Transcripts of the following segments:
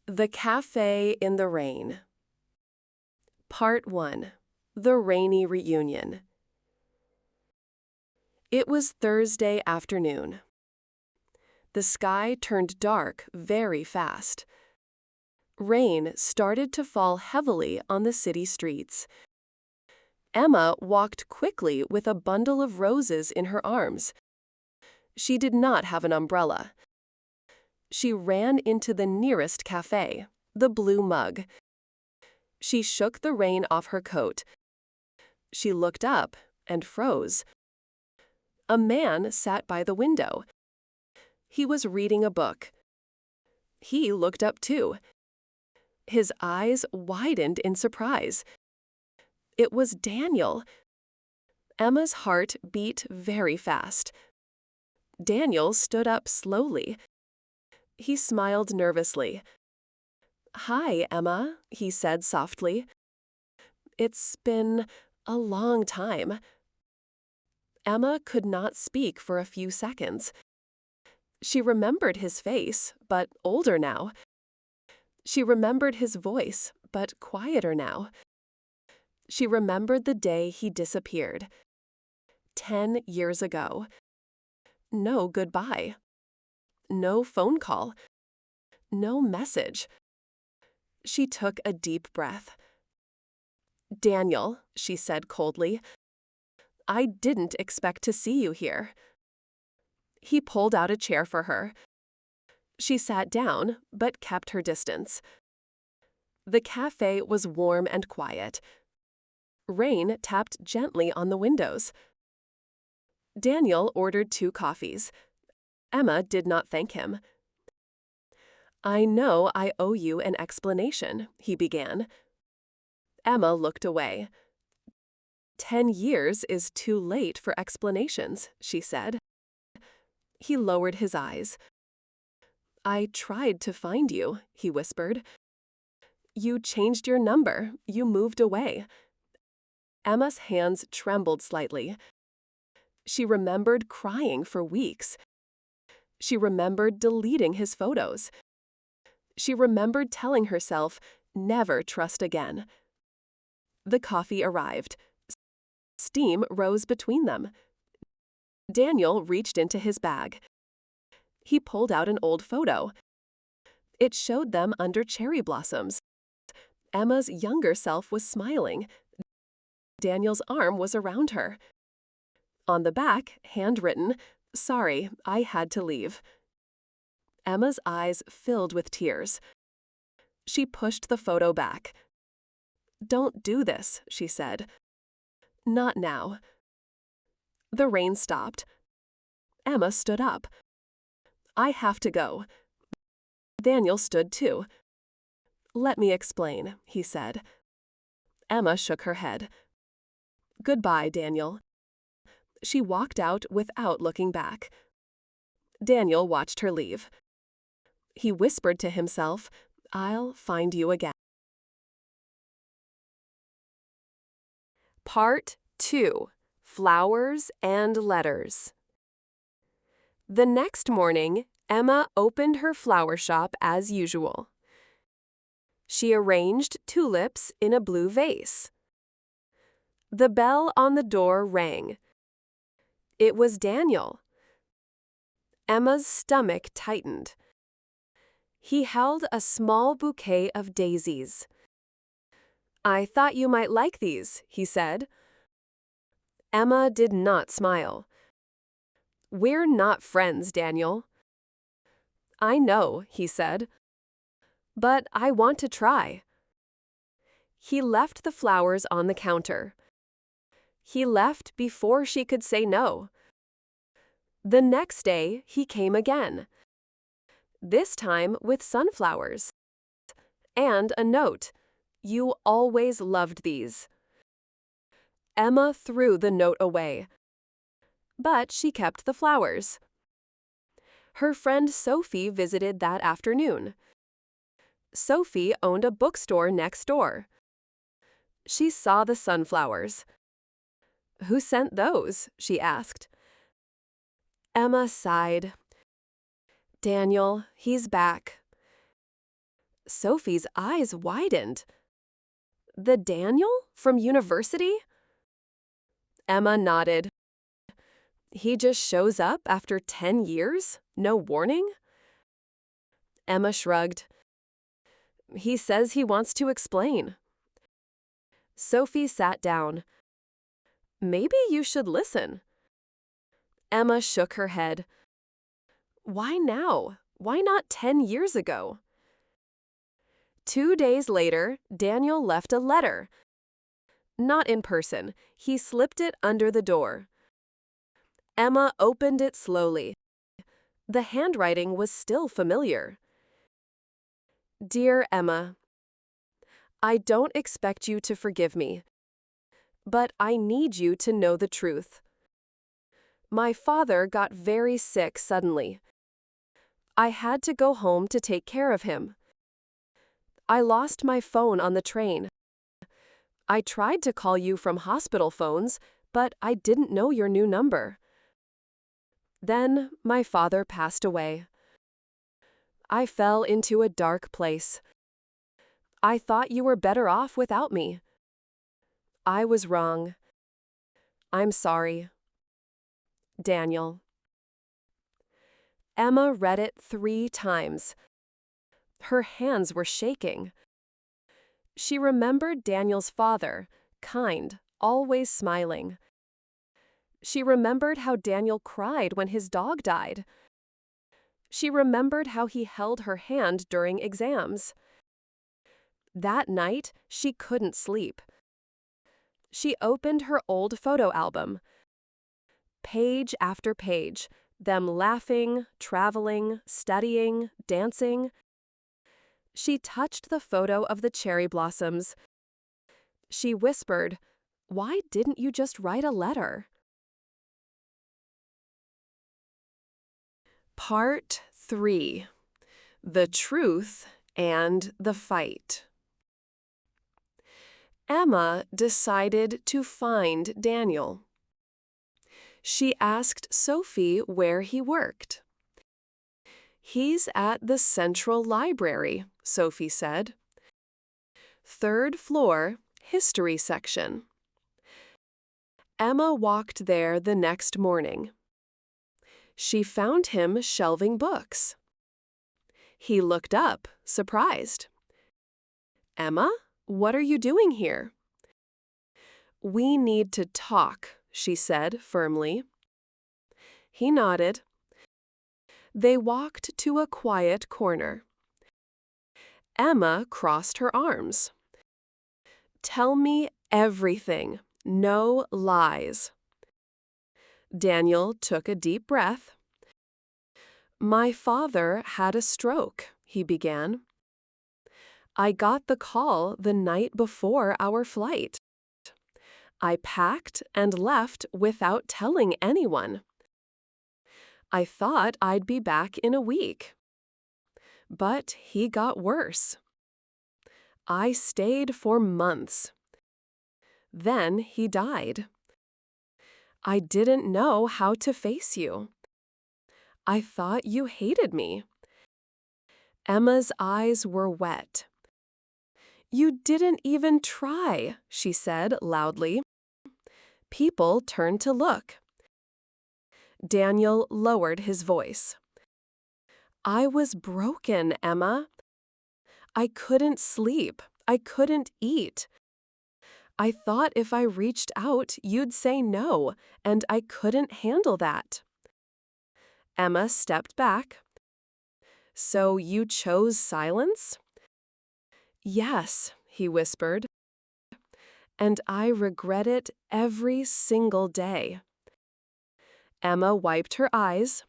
The Cafe in the Rain. Part 1. The Rainy Reunion. It was Thursday afternoon. The sky turned dark very fast. Rain started to fall heavily on the city streets. Emma walked quickly with a bundle of roses in her arms. She did not have an umbrella. She ran into the nearest cafe, the Blue Mug. She shook the rain off her coat. She looked up and froze. A man sat by the window. He was reading a book. He looked up too. His eyes widened in surprise. It was Daniel. Emma's heart beat very fast. Daniel stood up slowly. He smiled nervously. "Hi, Emma," he said softly. "It's been a long time." Emma could not speak for a few seconds. She remembered his face, but older now. She remembered his voice, but quieter now. She remembered the day he disappeared. 10 years ago. No goodbye. No phone call. No message. She took a deep breath. "Daniel," she said coldly, "I didn't expect to see you here." He pulled out a chair for her. She sat down, but kept her distance. The cafe was warm and quiet. Rain tapped gently on the windows. Daniel ordered 2 coffees. Emma did not thank him. "I know I owe you an explanation," he began. Emma looked away. 10 years is too late for explanations, she said. He lowered his eyes. "I tried to find you," he whispered. "You changed your number. You moved away." Emma's hands trembled slightly. She remembered crying for weeks. She remembered deleting his photos. She remembered telling herself, never trust again. The coffee arrived. Steam rose between them. Daniel reached into his bag. He pulled out an old photo. It showed them under cherry blossoms. Emma's younger self was smiling. Daniel's arm was around her. On the back, handwritten, "Sorry, I had to leave." Emma's eyes filled with tears. She pushed the photo back. "Don't do this," she said. "Not now." The rain stopped. Emma stood up. "I have to go." Daniel stood too. "Let me explain," he said. Emma shook her head. "Goodbye, Daniel." She walked out without looking back. Daniel watched her leave. He whispered to himself, "I'll find you again." Part 2. Flowers and Letters. The next morning, Emma opened her flower shop as usual. She arranged tulips in a blue vase. The bell on the door rang. It was Daniel. Emma's stomach tightened. He held a small bouquet of daisies. "I thought you might like these," he said. Emma did not smile. "We're not friends, Daniel." "I know," he said. "But I want to try." He left the flowers on the counter. He left before she could say no. The next day, he came again. This time with sunflowers. And a note. "You always loved these." Emma threw the note away. But she kept the flowers. Her friend Sophie visited that afternoon. Sophie owned a bookstore next door. She saw the sunflowers. "Who sent those?" she asked. Emma sighed. "Daniel, he's back." Sophie's eyes widened. The Daniel from university? Emma nodded. He just shows up after 10 years? No warning? Emma shrugged. He says he wants to explain. Sophie sat down. Maybe you should listen. Emma shook her head. Why now? Why not 10 years ago? 2 days later, Daniel left a letter. Not in person. He slipped it under the door. Emma opened it slowly. The handwriting was still familiar. Dear Emma, I don't expect you to forgive me, but I need you to know the truth. My father got very sick suddenly. I had to go home to take care of him. I lost my phone on the train. I tried to call you from hospital phones, but I didn't know your new number. Then my father passed away. I fell into a dark place. I thought you were better off without me. I was wrong. I'm sorry. Daniel. Emma read it 3 times. Her hands were shaking. She remembered Daniel's father, kind, always smiling. She remembered how Daniel cried when his dog died. She remembered how he held her hand during exams. That night, she couldn't sleep. She opened her old photo album. Page after page, them laughing, traveling, studying, dancing. She touched the photo of the cherry blossoms. She whispered, "Why didn't you just write a letter?" Part 3. The Truth and the Fight. Emma decided to find Daniel. She asked Sophie where he worked. He's at the Central Library, Sophie said. 3rd floor, history section. Emma walked there the next morning. She found him shelving books. He looked up, surprised. Emma, what are you doing here? We need to talk, she said firmly. He nodded. They walked to a quiet corner. Emma crossed her arms. Tell me everything, no lies. Daniel took a deep breath. My father had a stroke, he began. I got the call the night before our flight. I packed and left without telling anyone. I thought I'd be back in a week. But he got worse. I stayed for months. Then he died. I didn't know how to face you. I thought you hated me. Emma's eyes were wet. You didn't even try, she said loudly. People turned to look. Daniel lowered his voice. I was broken, Emma. I couldn't sleep. I couldn't eat. I thought if I reached out, you'd say no, and I couldn't handle that. Emma stepped back. So you chose silence? Yes, he whispered. And I regret it every single day. Emma wiped her eyes.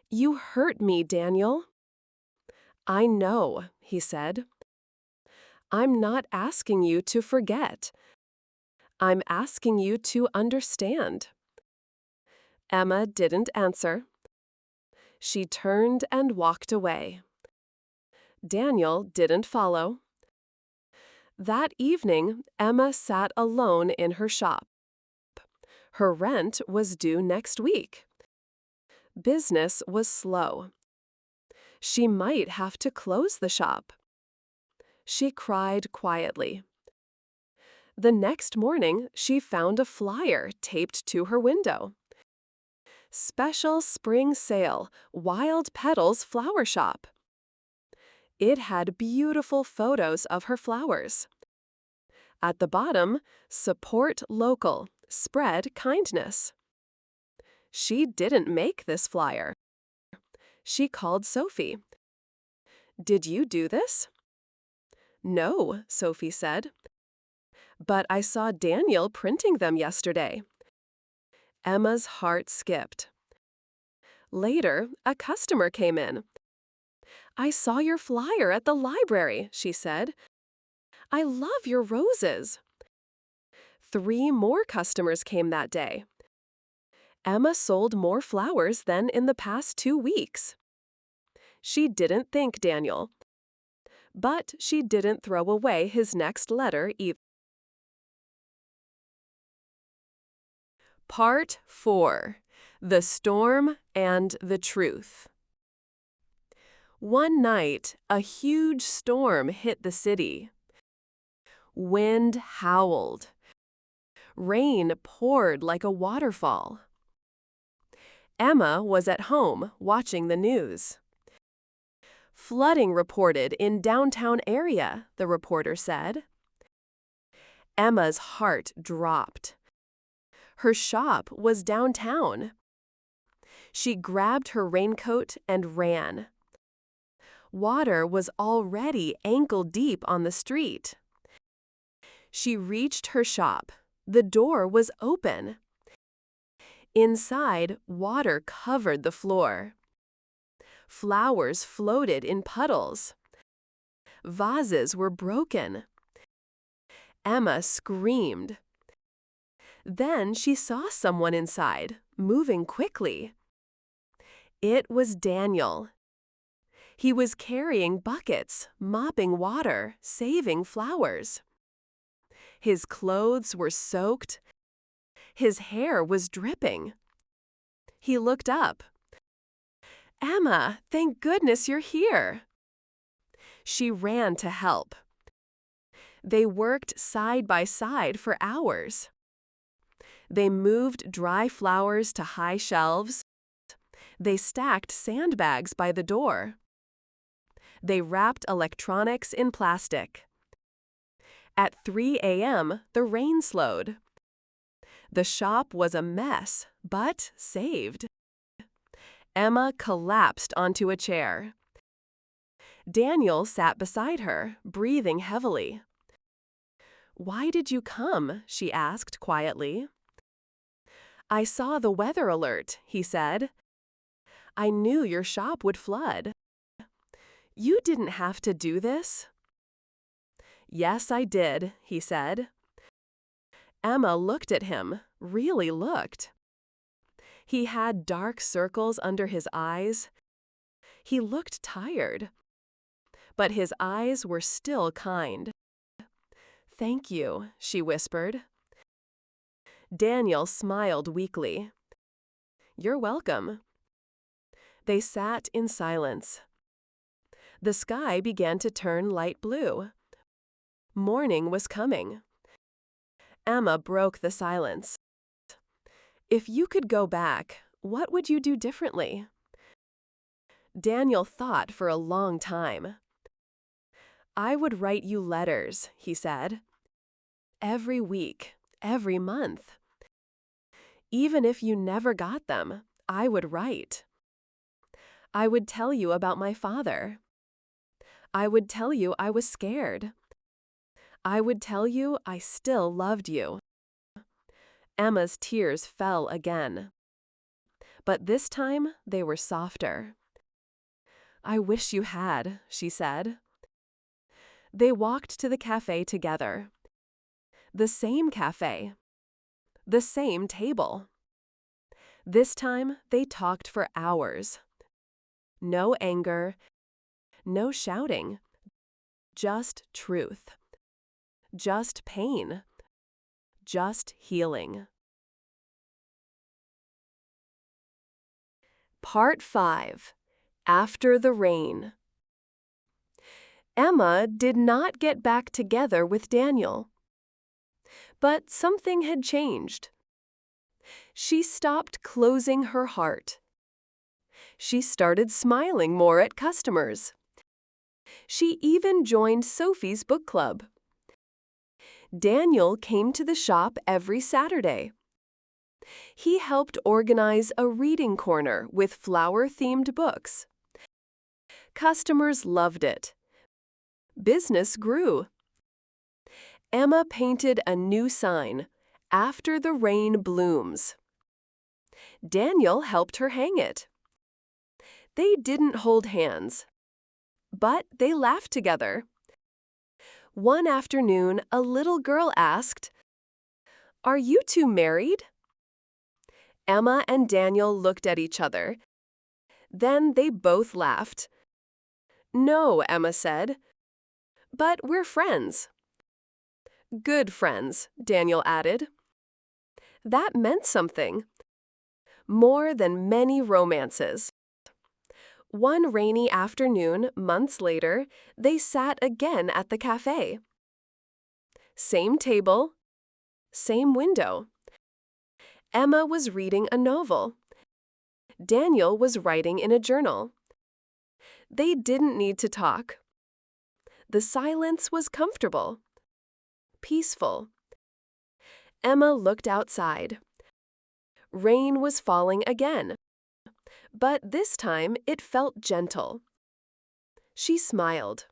You hurt me, Daniel. I know, he said. I'm not asking you to forget. I'm asking you to understand. Emma didn't answer. She turned and walked away. Daniel didn't follow. That evening, Emma sat alone in her shop. Her rent was due next week. Business was slow. She might have to close the shop. She cried quietly. The next morning, she found a flyer taped to her window. Special spring sale, Wild Petals Flower Shop. It had beautiful photos of her flowers. At the bottom, support local, spread kindness. She didn't make this flyer. She called Sophie. Did you do this? No, Sophie said. But I saw Daniel printing them yesterday. Emma's heart skipped. Later, a customer came in. I saw your flyer at the library, she said. I love your roses. 3 more customers came that day. Emma sold more flowers than in the past 2 weeks. She didn't thank Daniel. But she didn't throw away his next letter either. Part 4. The Storm and the Truth. One night, a huge storm hit the city. Wind howled. Rain poured like a waterfall. Emma was at home watching the news. Flooding reported in downtown area, the reporter said. Emma's heart dropped. Her shop was downtown. She grabbed her raincoat and ran. Water was already ankle-deep on the street. She reached her shop. The door was open. Inside, water covered the floor. Flowers floated in puddles. Vases were broken. Emma screamed. Then she saw someone inside, moving quickly. It was Daniel. He was carrying buckets, mopping water, saving flowers. His clothes were soaked. His hair was dripping. He looked up. Emma, thank goodness you're here. She ran to help. They worked side by side for hours. They moved dry flowers to high shelves. They stacked sandbags by the door. They wrapped electronics in plastic. At 3 a.m., the rain slowed. The shop was a mess, but saved. Emma collapsed onto a chair. Daniel sat beside her, breathing heavily. Why did you come? She asked quietly. I saw the weather alert, he said. I knew your shop would flood. You didn't have to do this. Yes, I did, he said. Emma looked at him, really looked. He had dark circles under his eyes. He looked tired. But his eyes were still kind. Thank you, she whispered. Daniel smiled weakly. You're welcome. They sat in silence. The sky began to turn light blue. Morning was coming. Emma broke the silence. If you could go back, what would you do differently? Daniel thought for a long time. I would write you letters, he said. Every week, every month. Even if you never got them, I would write. I would tell you about my father. I would tell you I was scared. I would tell you I still loved you. Emma's tears fell again. But this time they were softer. I wish you had, she said. They walked to the cafe together. The same cafe. The same table. This time they talked for hours. No anger, no shouting, just truth. Just pain. Just healing. Part 5. After the Rain. Emma did not get back together with Daniel. But something had changed. She stopped closing her heart. She started smiling more at customers. She even joined Sophie's book club. Daniel came to the shop every Saturday. He helped organize a reading corner with flower-themed books. Customers loved it. Business grew. Emma painted a new sign, "After the rain blooms." Daniel helped her hang it. They didn't hold hands, but they laughed together. One afternoon, a little girl asked, "Are you two married?" Emma and Daniel looked at each other. Then they both laughed. "No," Emma said, "but we're friends." "Good friends," Daniel added. That meant something. More than many romances. One rainy afternoon, months later, they sat again at the cafe. Same table, same window. Emma was reading a novel. Daniel was writing in a journal. They didn't need to talk. The silence was comfortable, peaceful. Emma looked outside. Rain was falling again, but this time it felt gentle. She smiled.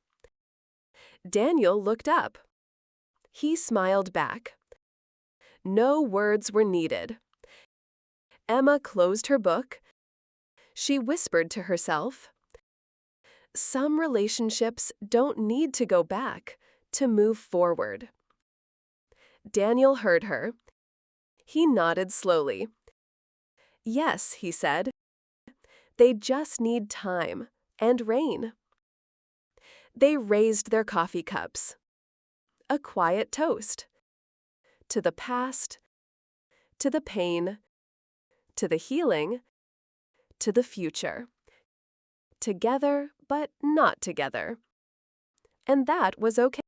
Daniel looked up. He smiled back. No words were needed. Emma closed her book. She whispered to herself, "Some relationships don't need to go back to move forward." Daniel heard her. He nodded slowly. "Yes," he said. "They just need time and rain." They raised their coffee cups. A quiet toast. To the past, to the pain, to the healing, to the future. Together, but not together. And that was okay.